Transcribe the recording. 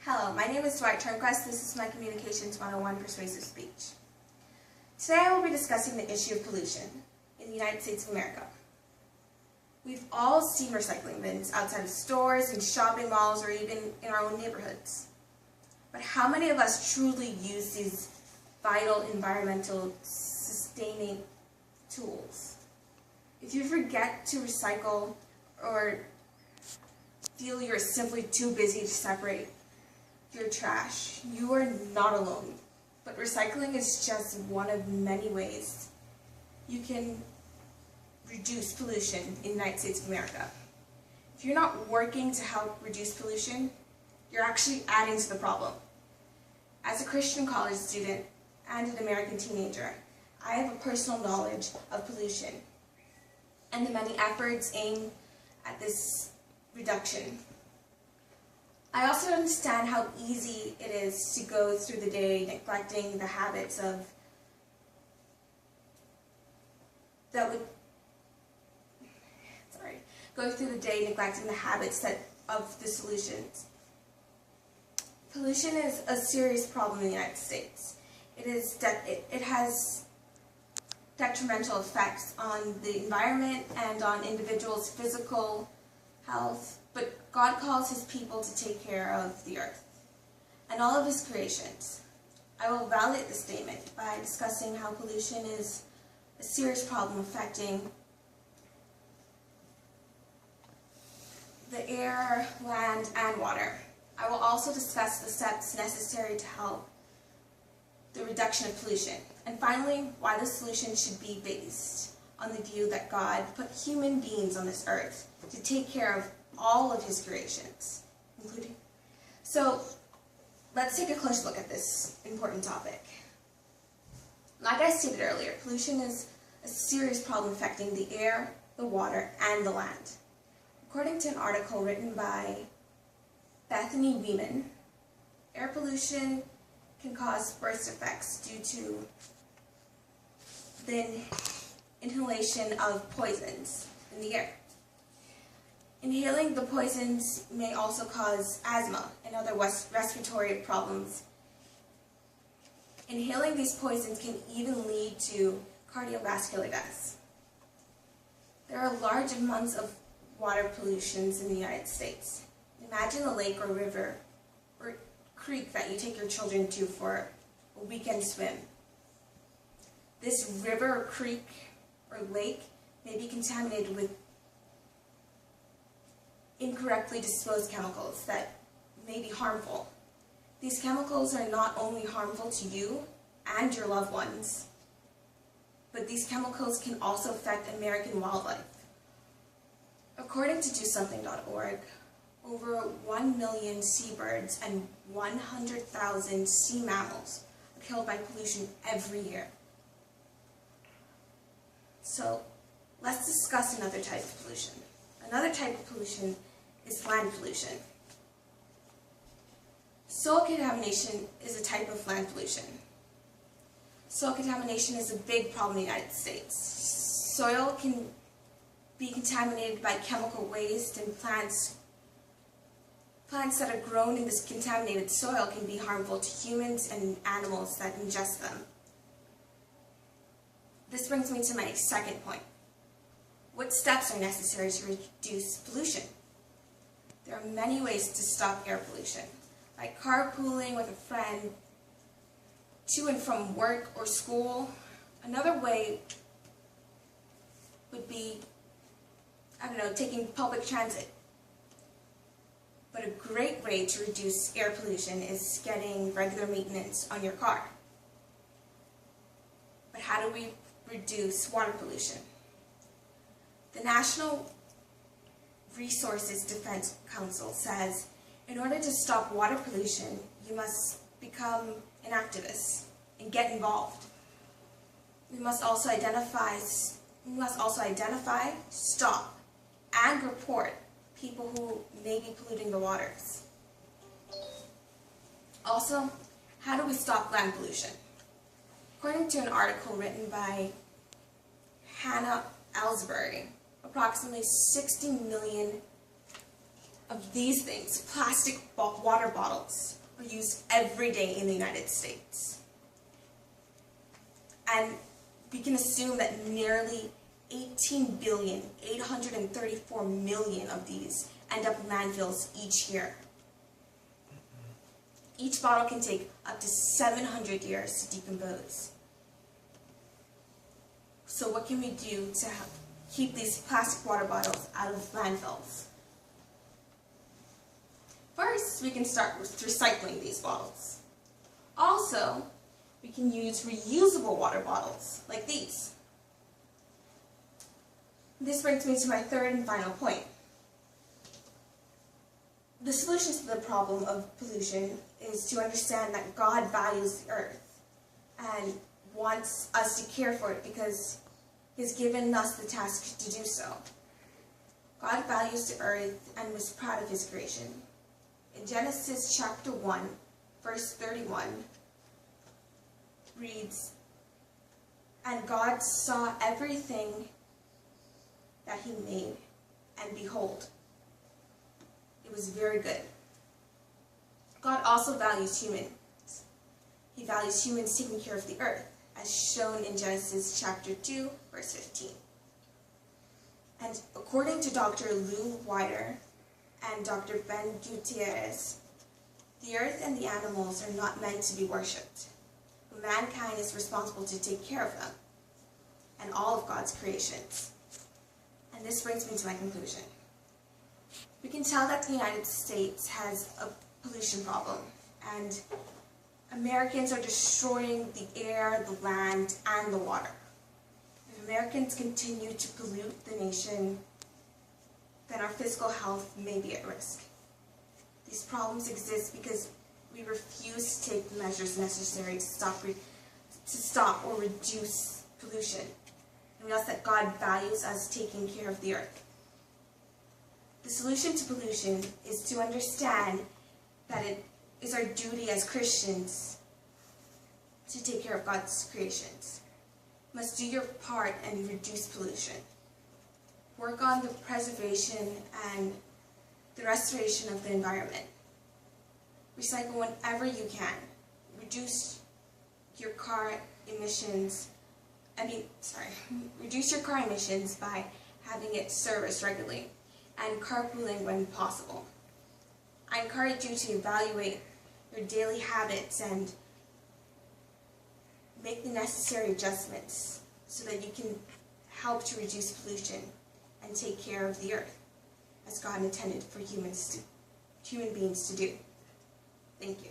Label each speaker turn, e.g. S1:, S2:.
S1: Hello, my name is Dwight Turnquest. This is my Communications 101 Persuasive Speech. Today I will be discussing the issue of pollution in the United States of America. We've all seen recycling bins outside of stores and shopping malls or even in our own neighborhoods. But how many of us truly use these vital environmental sustaining tools? If you forget to recycle or feel you're simply too busy to separate your trash, you are not alone. But recycling is just one of many ways you can reduce pollution in the United States of America. If you're not working to help reduce pollution, you're actually adding to the problem. As a Christian college student and an American teenager, I have a personal knowledge of pollution and the many efforts aimed at this reduction. I also understand how easy it is to go through the day neglecting the habits of of the solutions. Pollution is a serious problem in the United States. It has detrimental effects on the environment and on individuals' physical health, but God calls His people to take care of the earth and all of His creations. I will validate this statement by discussing how pollution is a serious problem affecting the air, land, and water. I will also discuss the steps necessary to help the reduction of pollution. And finally, why the solution should be based on the view that God put human beings on this earth to take care of all of His creations, including. So, let's take a closer look at this important topic. Like I stated earlier, pollution is a serious problem affecting the air, the water, and the land. According to an article written by Bethany Weeman, air pollution can cause birth defects due to the inhalation of poisons in the air. Inhaling the poisons may also cause asthma and other respiratory problems. Inhaling these poisons can even lead to cardiovascular deaths. There are large amounts of water pollutions in the United States. Imagine a lake or river or creek that you take your children to for a weekend swim. This river or creek or lake may be contaminated with incorrectly disposed chemicals that may be harmful. These chemicals are not only harmful to you and your loved ones, but these chemicals can also affect American wildlife. According to DoSomething.org, over 1 million seabirds and 100,000 sea mammals are killed by pollution every year. So, let's discuss another type of pollution. Another type of pollution is land pollution. Soil contamination is a type of land pollution. Soil contamination is a big problem in the United States. Soil can be contaminated by chemical waste, and plants that are grown in this contaminated soil can be harmful to humans and animals that ingest them. This brings me to my second point. What steps are necessary to reduce pollution? There are many ways to stop air pollution, like carpooling with a friend to and from work or school. Another way would be, taking public transit. But a great way to reduce air pollution is getting regular maintenance on your car. But how do we reduce water pollution? The National Resources Defense Council says, in order to stop water pollution, you must become an activist and get involved. We must also identify, stop, and report people who may be polluting the waters. Also, how do we stop land pollution? According to an article written by Hannah Ellsbury, approximately 60 million of these things, plastic water bottles, are used every day in the United States. And we can assume that nearly 18,834,000,000 of these end up in landfills each year. Each bottle can take up to 700 years to decompose. So what can we do to keep these plastic water bottles out of landfills? First, we can start with recycling these bottles. Also, we can use reusable water bottles, like these. This brings me to my third and final point. The solution to the problem of pollution is to understand that God values the earth and wants us to care for it because He's given us the task to do so. God values the earth and was proud of His creation. In Genesis chapter 1, verse 31, reads, "And God saw everything that He made, and behold, it was very good." God also values humans. He values humans taking care of the earth, as shown in Genesis chapter 2, verse 15. And according to Dr. Lou Wider and Dr. Ben Gutierrez, the earth and the animals are not meant to be worshipped. Mankind is responsible to take care of them and all of God's creations. And this brings me to my conclusion. We can tell that the United States has a pollution problem, and Americans are destroying the air, the land, and the water. If Americans continue to pollute the nation, then our physical health may be at risk. These problems exist because we refuse to take the measures necessary to stop or reduce pollution. And we ask that God values us taking care of the earth. The solution to pollution is to understand that it is our duty as Christians to take care of God's creations. You must do your part and reduce pollution. Work on the preservation and the restoration of the environment. Recycle whenever you can. Reduce your car emissions. Reduce your car emissions by having it serviced regularly and carpooling when possible. I encourage you to evaluate your daily habits and make the necessary adjustments so that you can help to reduce pollution and take care of the earth as God intended for human beings to do. Thank you.